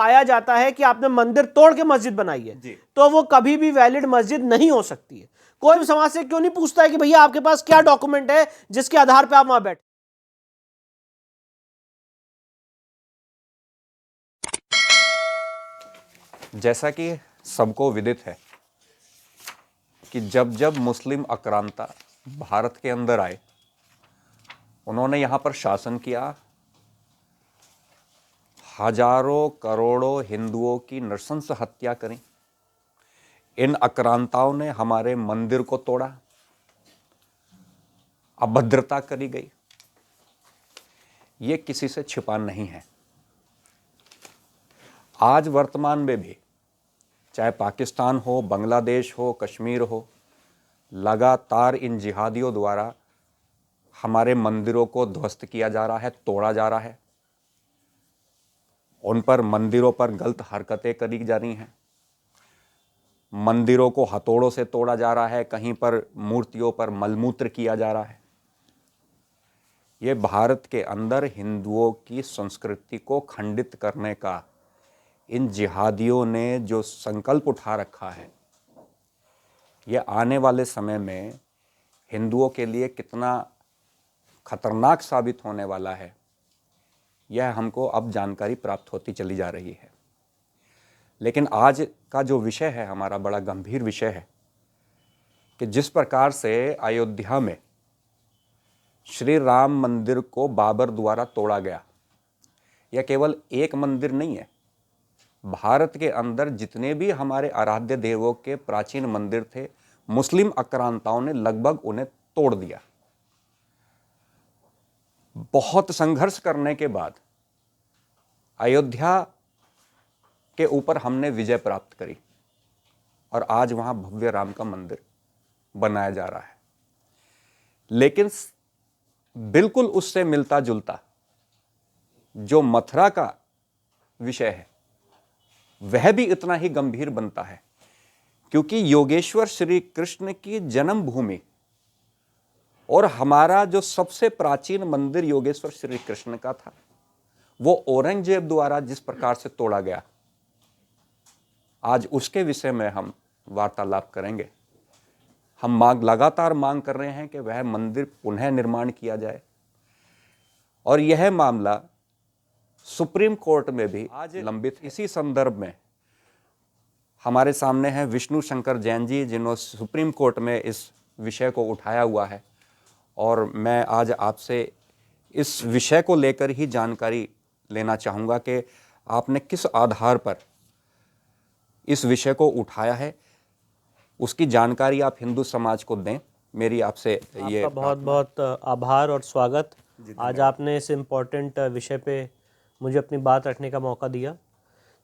पाया जाता है कि आपने मंदिर तोड़ के मस्जिद बनाई है, तो वो कभी भी वैलिड मस्जिद नहीं हो सकती है। कोई भी समाज से क्यों नहीं पूछता है कि भैया आपके पास क्या डॉक्यूमेंट है जिसके आधार पर आप वहां बैठे। जैसा कि सबको विदित है कि जब जब मुस्लिम आक्रांता भारत के अंदर आए, उन्होंने यहां पर शासन किया, हजारों करोड़ों हिंदुओं की नृशंस हत्या करी। इन आक्रांताओं ने हमारे मंदिर को तोड़ा, अभद्रता करी गई। ये किसी से छिपा नहीं है। आज वर्तमान में भी चाहे पाकिस्तान हो, बांग्लादेश हो, कश्मीर हो, लगातार इन जिहादियों द्वारा हमारे मंदिरों को ध्वस्त किया जा रहा है, तोड़ा जा रहा है। उन पर मंदिरों पर गलत हरकतें करी जा रही हैं, मंदिरों को हथौड़ों से तोड़ा जा रहा है, कहीं पर मूर्तियों पर मलमूत्र किया जा रहा है। ये भारत के अंदर हिंदुओं की संस्कृति को खंडित करने का इन जिहादियों ने जो संकल्प उठा रखा है, ये आने वाले समय में हिंदुओं के लिए कितना खतरनाक साबित होने वाला है, यह हमको अब जानकारी प्राप्त होती चली जा रही है। लेकिन आज का जो विषय है हमारा बड़ा गंभीर विषय है कि जिस प्रकार से अयोध्या में श्री राम मंदिर को बाबर द्वारा तोड़ा गया, यह केवल एक मंदिर नहीं है। भारत के अंदर जितने भी हमारे आराध्य देवों के प्राचीन मंदिर थे, मुस्लिम आक्रांताओं ने लगभग उन्हें तोड़ दिया। बहुत संघर्ष करने के बाद अयोध्या के ऊपर हमने विजय प्राप्त करी और आज वहां भव्य राम का मंदिर बनाया जा रहा है। लेकिन बिल्कुल उससे मिलता जुलता जो मथुरा का विषय है, वह भी इतना ही गंभीर बनता है, क्योंकि योगेश्वर श्री कृष्ण की जन्मभूमि और हमारा जो सबसे प्राचीन मंदिर योगेश्वर श्री कृष्ण का था, वो औरंगजेब द्वारा जिस प्रकार से तोड़ा गया, आज उसके विषय में हम वार्तालाप करेंगे। हम लगातार मांग कर रहे हैं कि वह मंदिर पुनः निर्माण किया जाए, और यह मामला सुप्रीम कोर्ट में भी आज लंबित। इसी संदर्भ में हमारे सामने हैं विष्णु शंकर जैन जी, जिन्होंने सुप्रीम कोर्ट में इस विषय को उठाया हुआ है, और मैं आज आपसे इस विषय को लेकर ही जानकारी लेना चाहूँगा कि आपने किस आधार पर इस विषय को उठाया है, उसकी जानकारी आप हिंदू समाज को दें। मेरी आपसे ये बहुत बहुत आभार और स्वागत। आज आपने इस इम्पोर्टेंट विषय पे मुझे अपनी बात रखने का मौका दिया।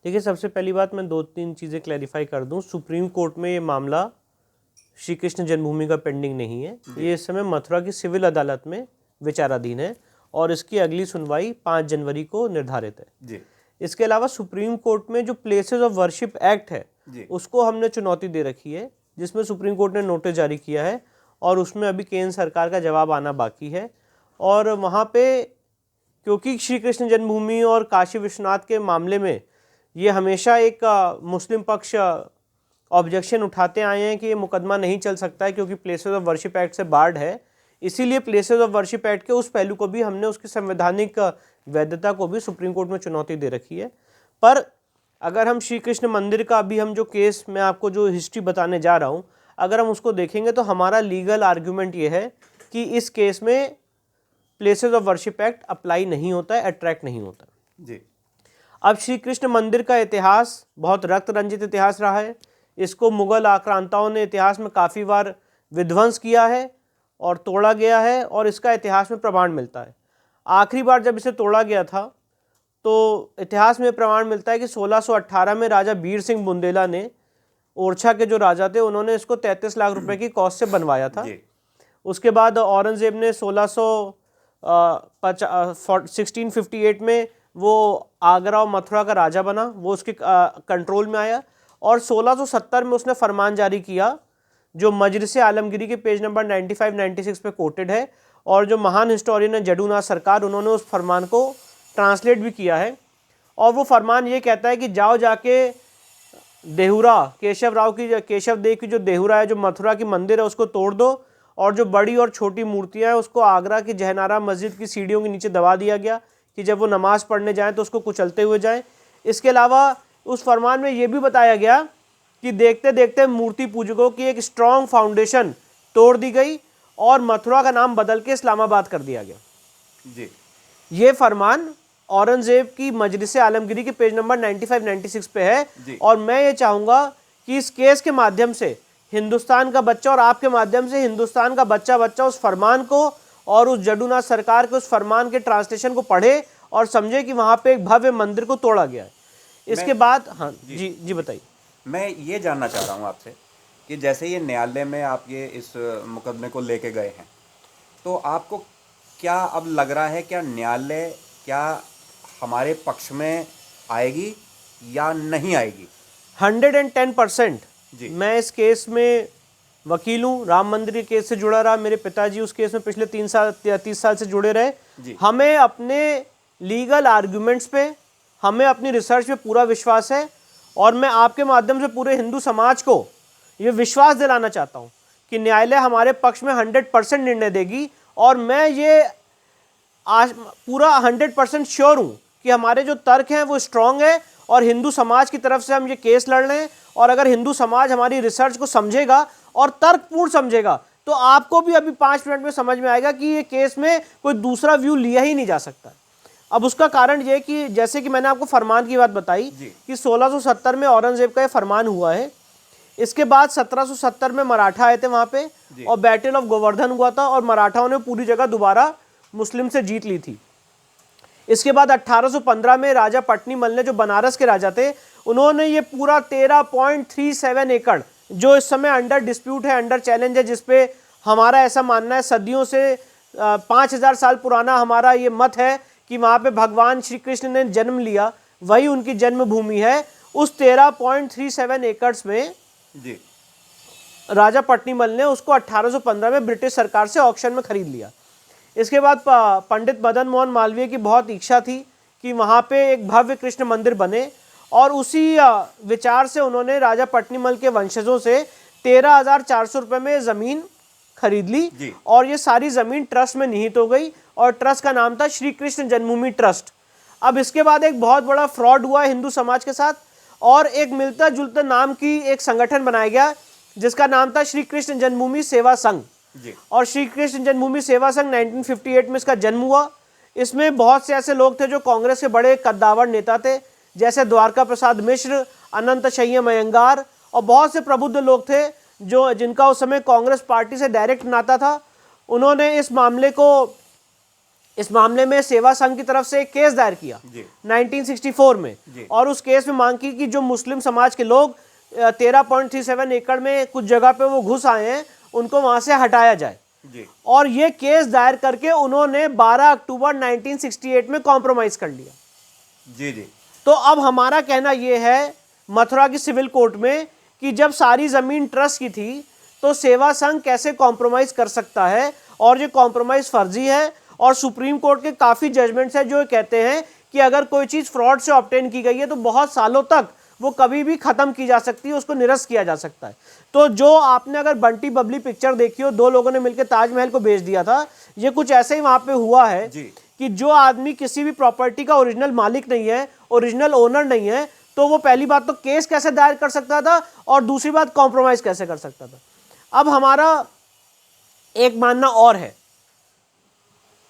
देखिए, सबसे पहली बात मैं 2-3 चीज़ें क्लैरिफाई कर दूं। सुप्रीम कोर्ट में ये मामला श्री कृष्ण जन्मभूमि का पेंडिंग नहीं है। ये इस समय मथुरा की सिविल अदालत में विचाराधीन है और इसकी अगली सुनवाई 5 जनवरी को निर्धारित है जी। इसके अलावा सुप्रीम कोर्ट में जो प्लेसेस ऑफ वर्शिप एक्ट है, उसको हमने चुनौती दे रखी है, जिसमें सुप्रीम कोर्ट ने नोटिस जारी किया है और उसमें अभी केंद्र सरकार का जवाब आना बाकी है। और वहाँ पे क्योंकि श्री कृष्ण जन्मभूमि और काशी विश्वनाथ के मामले में ये हमेशा एक मुस्लिम पक्ष ऑब्जेक्शन उठाते आए हैं कि ये मुकदमा नहीं चल सकता है क्योंकि प्लेसेस ऑफ वर्शिप एक्ट से बार्ड है। इसीलिए प्लेसेस ऑफ वर्शिप एक्ट के उस पहलू को भी हमने, उसकी संवैधानिक वैधता को भी सुप्रीम कोर्ट में चुनौती दे रखी है। पर अगर हम श्री कृष्ण मंदिर का अभी हम जो केस, मैं आपको जो हिस्ट्री बताने जा रहा हूँ, अगर हम उसको देखेंगे तो हमारा लीगल आर्ग्यूमेंट ये है कि इस केस में places of worship act apply नहीं होता है, अट्रैक्ट नहीं होता जी। अब श्री कृष्ण मंदिर का इतिहास बहुत रक्त रंजित इतिहास रहा है। इसको मुगल आक्रांताओं ने इतिहास में काफ़ी बार विध्वंस किया है और तोड़ा गया है, और इसका इतिहास में प्रमाण मिलता है। आखिरी बार जब इसे तोड़ा गया था तो इतिहास में प्रमाण मिलता है कि 1618 में राजा बीर सिंह बुंदेला ने, ओरछा के जो राजा थे, उन्होंने इसको 33 लाख रुपए की कॉस्ट से बनवाया था। उसके बाद औरंगजेब ने 1658 में वो आगरा और मथुरा का राजा बना, वो उसके कंट्रोल में आया, और 1670 में उसने फरमान जारी किया जो मजलिस आलमगीरी के पेज नंबर 95-96 पे कोटेड है, और जो महान हिस्टोरियन है जडूनाथ सरकार, उन्होंने उस फरमान को ट्रांसलेट भी किया है। और वो फरमान ये कहता है कि जाओ जाके देहुरा केशव देव की जो देहुरा है, जो मथुरा की मंदिर है, उसको तोड़ दो और जो बड़ी और छोटी मूर्तियां हैं उसको आगरा की जहनारा मस्जिद की सीढ़ियों के नीचे दबा दिया गया कि जब वो नमाज पढ़ने जाएं तो उसको कुचलते हुए जाएं। इसके अलावा उस फरमान में ये भी बताया गया कि देखते देखते मूर्ति पूजकों की एक स्ट्रॉन्ग फाउंडेशन तोड़ दी गई और मथुरा का नाम बदल के इस्लामाबाद कर दिया गया। जी। ये फरमान औरंगजेब की मजलिस आलमगीरी के पेज नंबर 95-96 पे है। और मैं ये चाहूँगा कि इस केस के माध्यम से हिंदुस्तान का बच्चा और आपके माध्यम से हिंदुस्तान का बच्चा उस फरमान को और उस जडूनाथ सरकार के उस फरमान के ट्रांसलेशन को पढ़े और समझे कि वहाँ पे एक भव्य मंदिर को तोड़ा गया है। इसके बाद हाँ जी बताइए। मैं ये जानना चाह रहा हूँ आपसे कि जैसे ये न्यायालय में आप ये इस मुकदमे को लेके गए हैं, तो आपको क्या अब लग रहा है, क्या न्यायालय क्या हमारे पक्ष में आएगी या नहीं आएगी? 110% जी। मैं इस केस में वकील हूँ, राम मंदिर के केस से जुड़ा रहा, मेरे पिताजी उस केस में पिछले 30 साल से जुड़े रहे। हमें अपने लीगल आर्ग्यूमेंट्स पे, हमें अपनी रिसर्च पे पूरा विश्वास है और मैं आपके माध्यम से पूरे हिंदू समाज को ये विश्वास दिलाना चाहता हूँ कि न्यायालय हमारे पक्ष में 100% निर्णय देगी। और मैं ये आज पूरा 100% श्योर हूँ कि हमारे जो तर्क हैं वो स्ट्रांग है और हिंदू समाज की तरफ से हम ये केस लड़ रहे हैं। और अगर हिंदू समाज हमारी रिसर्च को समझेगा और तर्कपूर्ण समझेगा तो आपको भी अभी 5 मिनट में समझ में आएगा कि ये केस में कोई दूसरा व्यू लिया ही नहीं जा सकता। अब उसका कारण ये कि जैसे कि मैंने आपको फरमान की बात बताई कि 1670 में औरंगजेब का ये फरमान हुआ है। इसके बाद 1770 में मराठा आए थे वहाँ पे और बैटल ऑफ गोवर्धन हुआ था और मराठाओं ने पूरी जगह दोबारा मुस्लिम से जीत ली थी। इसके बाद 1815 में राजा पट्नीमल ने, जो बनारस के राजा थे, उन्होंने ये पूरा 13.37 एकड़ जो इस समय अंडर डिस्प्यूट है, अंडर चैलेंज है, जिसपे हमारा ऐसा मानना है सदियों से 5000 साल पुराना हमारा ये मत है कि वहाँ पे भगवान श्री कृष्ण ने जन्म लिया, वही उनकी जन्मभूमि है। उस 13.37 एकड़ में राजा पट्नीमल ने उसको 1815 में ब्रिटिश सरकार से ऑक्शन में खरीद लिया। इसके बाद पंडित मदन मोहन मालवीय की बहुत इच्छा थी कि वहाँ पे एक भव्य कृष्ण मंदिर बने और उसी विचार से उन्होंने राजा पट्नीमल के वंशजों से 13,400 रुपये में ज़मीन खरीद ली और ये सारी ज़मीन ट्रस्ट में निहित हो गई और ट्रस्ट का नाम था श्री कृष्ण जन्मभूमि ट्रस्ट। अब इसके बाद एक बहुत बड़ा फ्रॉड हुआ हिंदू समाज के साथ और एक मिलता जुलता नाम की एक संगठन बनाया गया जिसका नाम था श्री कृष्ण जन्मभूमि सेवा संघ। और श्री कृष्ण जन्मभूमि सेवा संघ 1958 में इसका जन्म हुआ। इसमें बहुत से ऐसे लोग थे जो कांग्रेस के बड़े कद्दावर नेता थे, जैसे द्वारका प्रसाद मिश्र, अनंत शय्यम अयंगार और बहुत से प्रबुद्ध लोग थे जो जिनका उस समय कांग्रेस पार्टी से डायरेक्ट नाता था। उन्होंने इस मामले में सेवा संघ की तरफ से एक केस दायर किया 1964 में और उस केस में मांग की कि जो मुस्लिम समाज के लोग 13.37 एकड़ में कुछ जगह पे वो घुस आए हैं उनको वहां से हटाया जाए। और ये केस दायर करके उन्होंने 12 अक्टूबर 1968 में कॉम्प्रोमाइज कर लिया। तो अब हमारा कहना यह है मथुरा की सिविल कोर्ट में कि जब सारी जमीन ट्रस्ट की थी तो सेवा संघ कैसे कॉम्प्रोमाइज कर सकता है और ये कॉम्प्रोमाइज फर्जी है। और सुप्रीम कोर्ट के काफी जजमेंट्स हैं जो कहते हैं कि अगर कोई चीज फ्रॉड से ऑब्टेन की गई है तो बहुत सालों तक वो कभी भी खत्म की जा सकती है, उसको निरस्त किया जा सकता है। तो जो आपने अगर बंटी बबली पिक्चर देखी हो, 2 लोगों ने मिलकर ताजमहल को बेच दिया था, ये कुछ ऐसे ही वहां पे हुआ है कि जो आदमी किसी भी प्रॉपर्टी का ओरिजिनल मालिक नहीं है, ओरिजिनल ओनर नहीं है, तो वो पहली बात तो केस कैसे दायर कर सकता था और दूसरी बात कॉम्प्रोमाइज कैसे कर सकता था। अब हमारा एक मानना और है,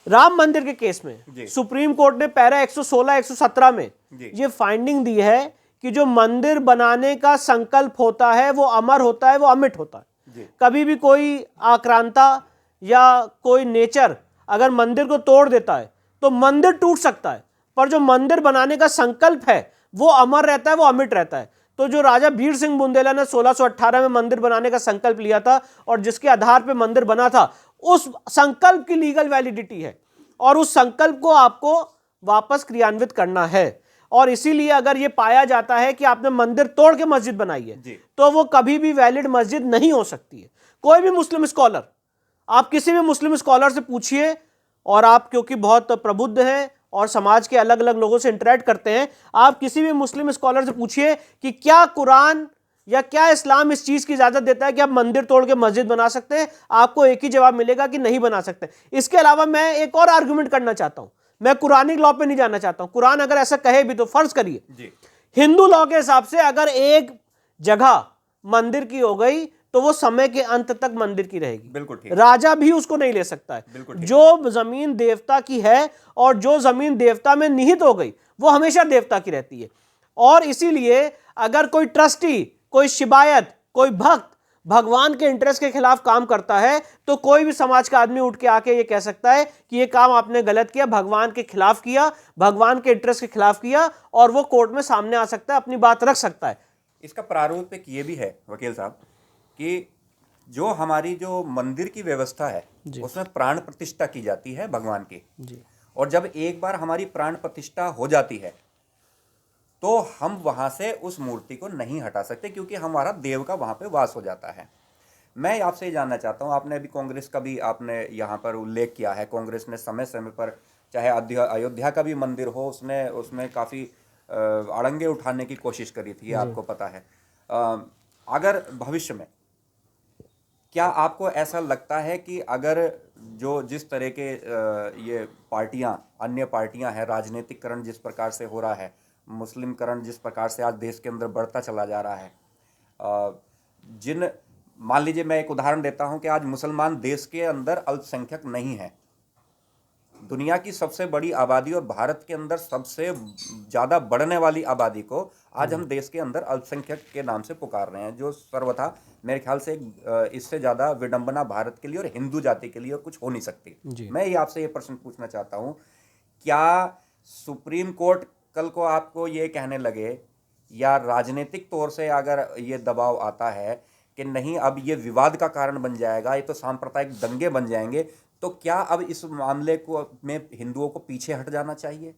राम मंदिर के केस में सुप्रीम कोर्ट ने पैरा 116-117 में ये फाइंडिंग दी है कि जो मंदिर बनाने का संकल्प होता है वो अमर होता है, वो अमिट होता है। कभी भी कोई आक्रांता या कोई नेचर अगर मंदिर को तोड़ देता है तो मंदिर टूट सकता है, पर जो मंदिर बनाने का संकल्प है वो अमर रहता है, वो अमिट रहता है। तो जो राजा भीड़ सिंह बुंदेला ने 1618 में मंदिर बनाने का संकल्प लिया था और जिसके आधार पर मंदिर बना था, उस संकल्प की लीगल वैलिडिटी है और उस संकल्प को आपको वापस क्रियान्वित करना है। और इसीलिए अगर ये पाया जाता है कि आपने मंदिर तोड़ के मस्जिद बनाई है तो वो कभी भी वैलिड मस्जिद नहीं हो सकती है। कोई भी मुस्लिम स्कॉलर, आप किसी भी मुस्लिम स्कॉलर से पूछिए, और आप क्योंकि बहुत प्रबुद्ध हैं और समाज के अलग अलग लोगों से इंटरेक्ट करते हैं, आप किसी भी मुस्लिम स्कॉलर से पूछिए कि क्या कुरान या क्या इस्लाम इस चीज की इजाजत देता है कि आप मंदिर तोड़ के मस्जिद बना सकते हैं, आपको एक ही जवाब मिलेगा कि नहीं बना सकते। इसके अलावा मैं एक और आर्गुमेंट करना चाहता हूं, मैं कुरानिक लॉ पे नहीं जाना चाहता हूं। कुरान अगर ऐसा कहे भी तो फर्ज करिए हिंदू लॉ के हिसाब से अगर एक जगह मंदिर की हो गई तो वो समय के अंत तक मंदिर की रहेगी, बिल्कुल ठीक। राजा भी उसको नहीं ले सकता है। जो जमीन देवता की है और जो जमीन देवता में निहित हो गई वो हमेशा देवता की रहती है। और इसीलिए अगर कोई ट्रस्टी, कोई शिबायत, कोई भक्त भगवान के इंटरेस्ट के खिलाफ काम करता है तो कोई भी समाज का आदमी उठ के आके ये कह सकता है कि ये काम आपने गलत किया, भगवान के खिलाफ किया, भगवान के इंटरेस्ट के खिलाफ किया, और वो कोर्ट में सामने आ सकता है, अपनी बात रख सकता है। इसका प्रारूप एक ये भी है वकील साहब कि जो हमारी जो मंदिर की व्यवस्था है उसमें प्राण प्रतिष्ठा की जाती है भगवान की जी। और जब एक बार हमारी प्राण प्रतिष्ठा हो जाती है तो हम वहां से उस मूर्ति को नहीं हटा सकते क्योंकि हमारा देव का वहां पे वास हो जाता है। मैं आपसे ये जानना चाहता हूँ, आपने अभी कांग्रेस का भी आपने यहाँ पर उल्लेख किया है। कांग्रेस ने समय समय पर, चाहे अयोध्या का भी मंदिर हो, उसमें काफ़ी अड़ंगे उठाने की कोशिश करी थी, आपको पता है। अगर भविष्य में क्या आपको ऐसा लगता है कि अगर जिस तरह के ये पार्टियां, अन्य पार्टियां हैं, राजनीतिकरण जिस प्रकार से हो रहा है, मुस्लिमकरण जिस प्रकार से आज देश के अंदर बढ़ता चला जा रहा है, मान लीजिए मैं एक उदाहरण देता हूं कि आज मुसलमान देश के अंदर अल्पसंख्यक नहीं है, दुनिया की सबसे बड़ी आबादी और भारत के अंदर सबसे ज़्यादा बढ़ने वाली आबादी को आज हम देश के अंदर अल्पसंख्यक के नाम से पुकार रहे हैं, जो सर्वथा मेरे ख्याल से इससे ज़्यादा विडंबना भारत के लिए और हिंदू जाति के लिए और कुछ हो नहीं सकती। मैं ये आपसे ये प्रश्न पूछना चाहता हूँ, क्या सुप्रीम कोर्ट कल को आपको ये कहने लगे या राजनीतिक तौर से अगर ये दबाव आता है कि नहीं अब ये विवाद का कारण बन जाएगा, ये तो सांप्रदायिक दंगे बन जाएंगे, तो क्या अब इस मामले को में हिंदुओं को पीछे हट जाना चाहिए?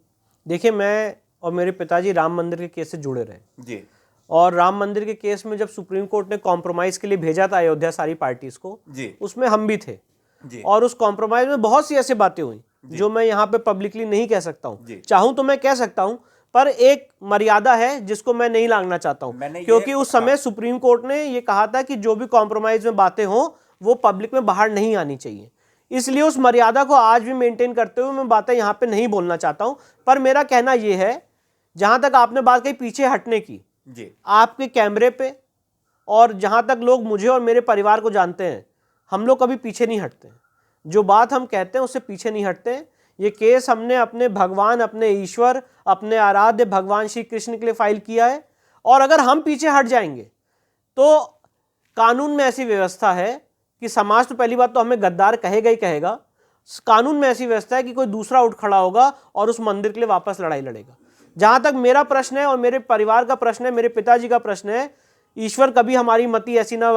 देखिए, मैं और मेरे पिताजी राम मंदिर के केस से जुड़े रहे जी, और राम मंदिर के केस में जब सुप्रीम कोर्ट ने कॉम्प्रोमाइज के लिए भेजा था अयोध्या सारी पार्टीज को जी, उसमें हम भी थे जी, और उस कॉम्प्रोमाइज में बहुत सी ऐसी बातें हुई जो मैं यहाँ पे पब्लिकली नहीं कह सकता हूँ। चाहूं तो मैं कह सकता हूँ, पर एक मर्यादा है जिसको मैं नहीं लांघना चाहता हूँ, क्योंकि उस समय सुप्रीम कोर्ट ने ये कहा था कि जो भी कॉम्प्रोमाइज में बातें हों वो पब्लिक में बाहर नहीं आनी चाहिए। इसलिए उस मर्यादा को आज भी मेंटेन करते हुए मैं बातें यहाँ पे नहीं बोलना चाहता हूँ। पर मेरा कहना यह है, जहां तक आपने बात कही पीछे हटने की, जी, आपके कैमरे पे और जहां तक लोग मुझे और मेरे परिवार को जानते हैं, हम लोग कभी पीछे नहीं हटते। जो बात हम कहते हैं उससे पीछे नहीं हटते। ये केस हमने अपने भगवान, अपने ईश्वर, अपने आराध्य भगवान श्री कृष्ण के लिए फाइल किया है, और अगर हम पीछे हट जाएंगे तो कानून में ऐसी व्यवस्था है कि समाज तो पहली बात तो हमें गद्दार कहेगा ही कहेगा, कानून में ऐसी व्यवस्था है कि कोई दूसरा उठ खड़ा होगा और उस मंदिर के लिए वापस लड़ाई लड़ेगा। जहां तक मेरा प्रश्न है और मेरे परिवार का प्रश्न है, मेरे पिताजी का प्रश्न है, ईश्वर कभी हमारी मति ऐसी ना,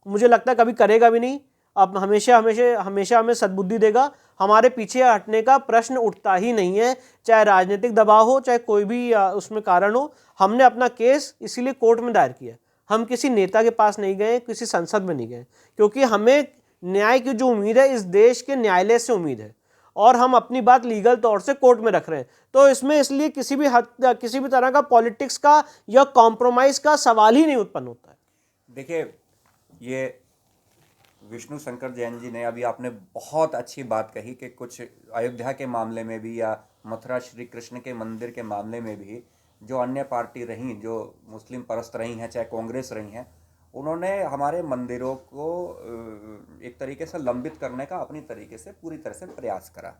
मुझे लगता है कभी करेगा भी नहीं, अब हमेशा हमेशा हमेशा हमें सद्बुद्धि देगा। हमारे पीछे हटने का प्रश्न उठता ही नहीं है, चाहे राजनीतिक दबाव हो, चाहे कोई भी उसमें कारण हो। हमने अपना केस इसीलिए कोर्ट में दायर किया, हम किसी नेता के पास नहीं गए, किसी संसद में नहीं गए, क्योंकि हमें न्याय की जो उम्मीद है इस देश के न्यायालय से उम्मीद है और हम अपनी बात लीगल तौर से कोर्ट में रख रहे हैं। तो इसमें इसलिए किसी भी तरह का पॉलिटिक्स का या कॉम्प्रोमाइज का सवाल ही नहीं उत्पन्न होता है। देखिए, ये विष्णु शंकर जैन जी ने अभी आपने बहुत अच्छी बात कही कि कुछ अयोध्या के मामले में भी या मथुरा श्री कृष्ण के मंदिर के मामले में भी जो अन्य पार्टी रहीं, जो मुस्लिम परस्त रही हैं, चाहे कांग्रेस रही हैं, उन्होंने हमारे मंदिरों को एक तरीके से लंबित करने का अपनी तरीके से पूरी तरह से प्रयास करा।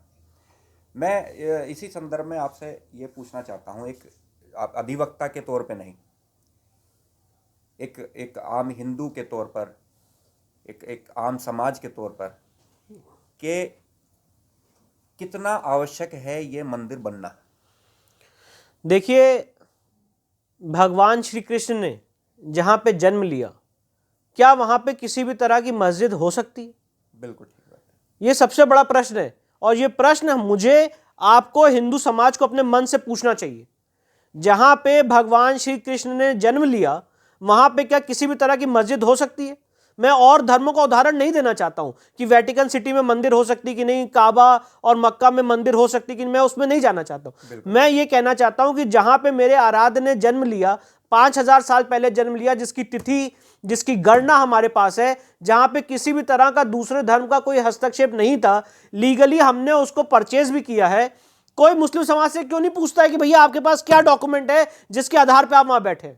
मैं इसी संदर्भ में आपसे ये पूछना चाहता हूँ, एक अधिवक्ता के तौर पे नहीं, एक आम हिंदू के तौर पर, एक आम समाज के तौर पर, कि कितना आवश्यक है ये मंदिर बनना? देखिए, भगवान श्री कृष्ण ने जहाँ पे जन्म लिया, क्या वहाँ पे किसी भी तरह की मस्जिद हो सकती है? बिल्कुल ठीक बात है। ये सबसे बड़ा प्रश्न है और ये प्रश्न मुझे, आपको, हिंदू समाज को अपने मन से पूछना चाहिए। जहाँ पे भगवान श्री कृष्ण ने जन्म लिया वहाँ पे क्या किसी भी तरह की मस्जिद हो सकती है? मैं और धर्मों का उदाहरण नहीं देना चाहता हूं कि वेटिकन सिटी में मंदिर हो सकती कि नहीं, काबा और मक्का में मंदिर हो सकती कि नहीं, मैं उसमें नहीं जाना चाहता हूं। मैं ये कहना चाहता हूं कि जहां पे मेरे आराध्य ने जन्म लिया, 5000 साल पहले जन्म लिया, जिसकी तिथि, जिसकी गणना हमारे पास है, जहां पे किसी भी तरह का दूसरे धर्म का कोई हस्तक्षेप नहीं था, लीगली हमने उसको परचेज भी किया है। कोई मुस्लिम समाज से क्यों नहीं पूछता है कि भैया आपके पास क्या डॉक्यूमेंट है जिसके आधार पर आप वहां बैठे?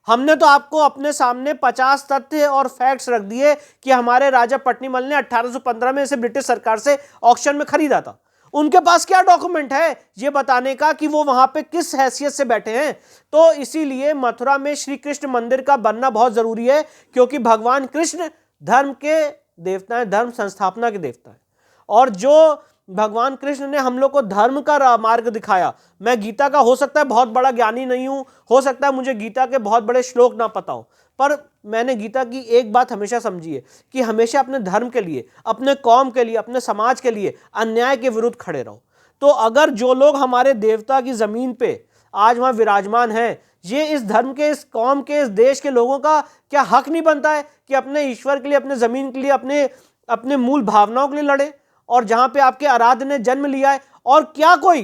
हमने तो आपको अपने सामने 50 तथ्य और फैक्ट्स रख दिए कि हमारे राजा पट्टिमल ने 1815 में इसे ब्रिटिश सरकार से ऑक्शन में खरीदा था। उनके पास क्या डॉक्यूमेंट है ये बताने का कि वो वहां पे किस हैसियत से बैठे हैं? तो इसीलिए मथुरा में श्री कृष्ण मंदिर का बनना बहुत जरूरी है, क्योंकि भगवान कृष्ण धर्म के देवता है, धर्म संस्थापना के देवता है। और जो भगवान कृष्ण ने हम लोग को धर्म का मार्ग दिखाया, मैं गीता का हो सकता है बहुत बड़ा ज्ञानी नहीं हूं, हो सकता है मुझे गीता के बहुत बड़े श्लोक ना पता हो, पर मैंने गीता की एक बात हमेशा समझी है कि हमेशा अपने धर्म के लिए, अपने कौम के लिए, अपने समाज के लिए अन्याय के विरुद्ध खड़े रहो। तो अगर जो लोग हमारे देवता की जमीन पे आज वहां विराजमान हैं, ये इस धर्म के, इस कौम के, इस देश के लोगों का क्या हक नहीं बनता है कि अपने ईश्वर के लिए, अपने जमीन के लिए, अपने मूल भावनाओं के लिए लड़े? और जहां पे आपके आराध्य ने जन्म लिया है, और क्या कोई,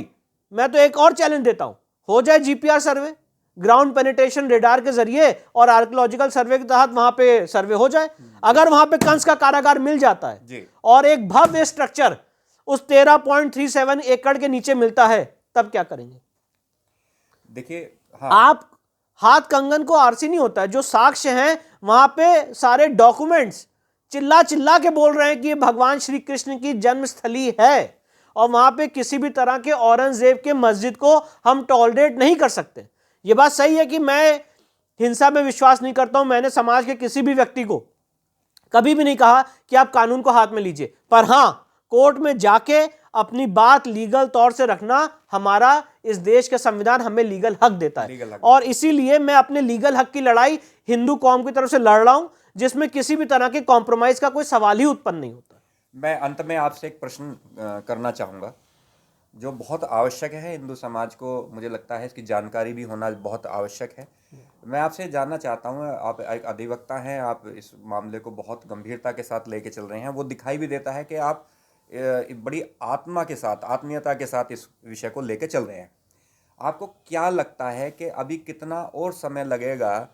मैं तो एक और चैलेंज देता हूं, हो जाए जीपीआर सर्वे, ग्राउंड पेनिट्रेशन रेडार के जरिए और आर्कियोलॉजिकल सर्वे के तहत वहां पे सर्वे हो जाए। अगर वहां पे कंस का कारागार मिल जाता है और एक भव्य स्ट्रक्चर उस 13.37 एकड़ के नीचे मिलता है, तब क्या करेंगे? देखिए, हाँ, आप हाथ कंगन को आरसी नहीं होता है, जो साक्ष्य हैं वहां पे सारे डॉक्यूमेंट्स चिल्ला चिल्ला के बोल रहे हैं कि ये भगवान श्री कृष्ण की जन्मस्थली है, और वहां पे किसी भी तरह के औरंगजेब के मस्जिद को हम टॉलरेट नहीं कर सकते। ये बात सही है कि मैं हिंसा में विश्वास नहीं करता हूं, मैंने समाज के किसी भी व्यक्ति को कभी भी नहीं कहा कि आप कानून को हाथ में लीजिए, पर हां, कोर्ट में जाके अपनी बात लीगल तौर से रखना हमारा, इस देश के संविधान हमें लीगल हक देता है। और इसीलिए मैं अपने लीगल हक की लड़ाई हिंदू कौम की तरफ से लड़ रहा हूं, जिसमें किसी भी तरह के कॉम्प्रोमाइज का कोई सवाल ही उत्पन्न नहीं होता। मैं अंत में आपसे एक प्रश्न करना चाहूँगा जो बहुत आवश्यक है हिंदू समाज को, मुझे लगता है इसकी जानकारी भी होना बहुत आवश्यक है। मैं आपसे जानना चाहता हूँ, आप एक अधिवक्ता हैं, आप इस मामले को बहुत गंभीरता के साथ लेके चल रहे हैं, वो दिखाई भी देता है कि आप बड़ी आत्मा के साथ, आत्मीयता के साथ इस विषय को लेके चल रहे हैं। आपको क्या लगता है कि अभी कितना और समय लगेगा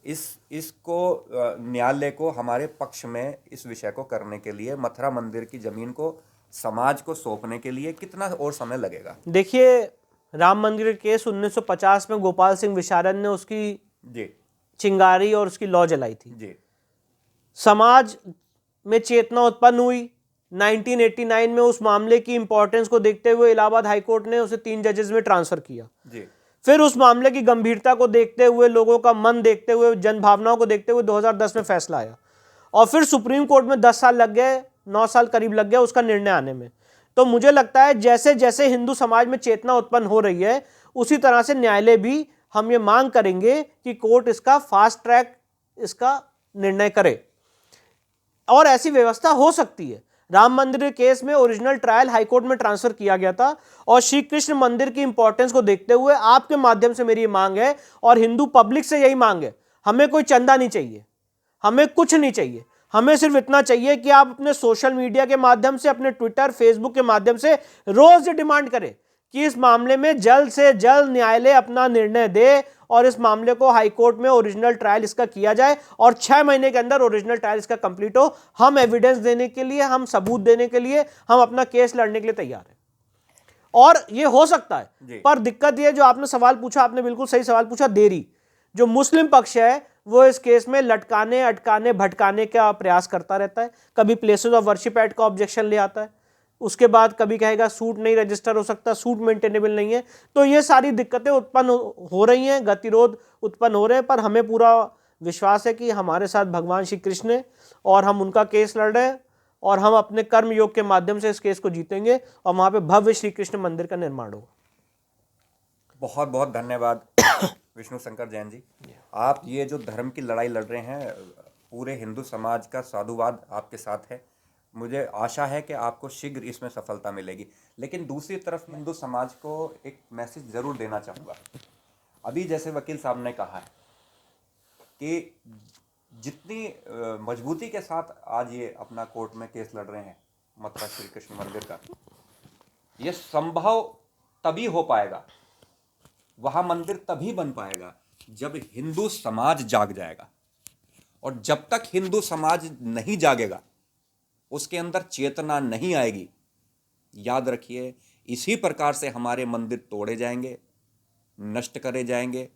इसको न्यायालय को हमारे पक्ष में इस विषय को करने के लिए, मथुरा मंदिर की जमीन को समाज को सौंपने के लिए कितना और समय लगेगा? देखिए, राम मंदिर केस 1950 में गोपाल सिंह विशारद ने उसकी चिंगारी और उसकी लौ जलाई थी। समाज में चेतना उत्पन्न हुई। 1989 में उस मामले की इंपॉर्टेंस को देखते हुए इलाहाबाद हाईकोर्ट ने उसे 3 जजेस में ट्रांसफर किया। फिर उस मामले की गंभीरता को देखते हुए, लोगों का मन देखते हुए, जन भावनाओं को देखते हुए 2010 में फैसला आया, और फिर सुप्रीम कोर्ट में 10 साल लग गए, 9 साल करीब लग गया उसका निर्णय आने में। तो मुझे लगता है जैसे जैसे हिंदू समाज में चेतना उत्पन्न हो रही है, उसी तरह से न्यायालय भी, हम ये मांग करेंगे कि कोर्ट इसका फास्ट ट्रैक इसका निर्णय करे, और ऐसी व्यवस्था हो सकती है। राम मंदिर केस में ओरिजिनल ट्रायल हाईकोर्ट में ट्रांसफर किया गया था, और श्री कृष्ण मंदिर की इंपॉर्टेंस को देखते हुए आपके माध्यम से मेरी मांग है, और हिंदू पब्लिक से यही मांग है, हमें कोई चंदा नहीं चाहिए, हमें कुछ नहीं चाहिए, हमें सिर्फ इतना चाहिए कि आप अपने सोशल मीडिया के माध्यम से, अपने ट्विटर, फेसबुक के माध्यम से रोज ये डिमांड करें कि इस मामले में जल्द से जल्द न्यायालय अपना निर्णय दे, और इस मामले को हाईकोर्ट में ओरिजिनल ट्रायल इसका किया जाए, और 6 महीने के अंदर ओरिजिनल ट्रायल इसका कंप्लीट हो। हम एविडेंस देने के लिए, हम सबूत देने के लिए, हम अपना केस लड़ने के लिए तैयार हैं, और ये हो सकता है। पर दिक्कत ये, जो आपने सवाल पूछा, आपने बिल्कुल सही सवाल पूछा, देरी। जो मुस्लिम पक्ष है वो इस केस में लटकाने, अटकाने, भटकाने का प्रयास करता रहता है। कभी प्लेसेस ऑफ वर्शिप एक्ट का ऑब्जेक्शन ले आता है, उसके बाद कभी कहेगा सूट नहीं रजिस्टर हो सकता, सूट मेंटेनेबल नहीं है। तो ये सारी दिक्कतें उत्पन्न हो रही हैं, गतिरोध उत्पन्न हो रहे हैं, पर हमें पूरा विश्वास है कि हमारे साथ भगवान श्री कृष्ण है, और हम उनका केस लड़ रहे हैं, और हम अपने कर्म योग के माध्यम से इस केस को जीतेंगे, और वहां पे भव्य श्री कृष्ण मंदिर का निर्माण होगा। बहुत बहुत धन्यवाद विष्णु शंकर जैन जी। आप ये जो धर्म की लड़ाई लड़ रहे हैं, पूरे हिंदू समाज का साधुवाद आपके साथ है। मुझे आशा है कि आपको शीघ्र इसमें सफलता मिलेगी। लेकिन दूसरी तरफ हिंदू समाज को एक मैसेज ज़रूर देना चाहूँगा। अभी जैसे वकील साहब ने कहा है कि जितनी मजबूती के साथ आज ये अपना कोर्ट में केस लड़ रहे हैं मथुरा श्री कृष्ण मंदिर का, ये संभव तभी हो पाएगा, वह मंदिर तभी बन पाएगा जब हिंदू समाज जाग जाएगा। और जब तक हिंदू समाज नहीं जागेगा, उसके अंदर चेतना नहीं आएगी, याद रखिए इसी प्रकार से हमारे मंदिर तोड़े जाएंगे, नष्ट करे जाएंगे,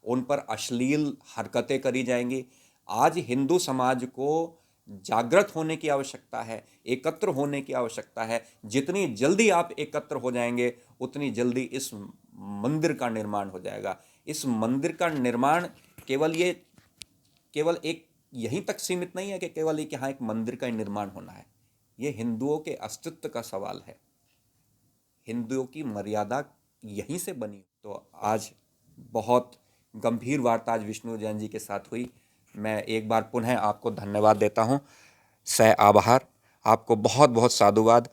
उन पर अश्लील हरकतें करी जाएंगी। आज हिंदू समाज को जागृत होने की आवश्यकता है, एकत्र होने की आवश्यकता है। जितनी जल्दी आप एकत्र हो जाएंगे उतनी जल्दी इस मंदिर का निर्माण हो जाएगा। इस मंदिर का निर्माण केवल एक यहीं तक सीमित नहीं है कि केवल एक यहाँ एक मंदिर का निर्माण होना है। ये हिंदुओं के अस्तित्व का सवाल है, हिंदुओं की मर्यादा यहीं से बनी। तो आज बहुत गंभीर वार्ता आज विष्णु जैन जी के साथ हुई। मैं एक बार पुनः आपको धन्यवाद देता हूँ, सह आभार, आपको बहुत बहुत साधुवाद।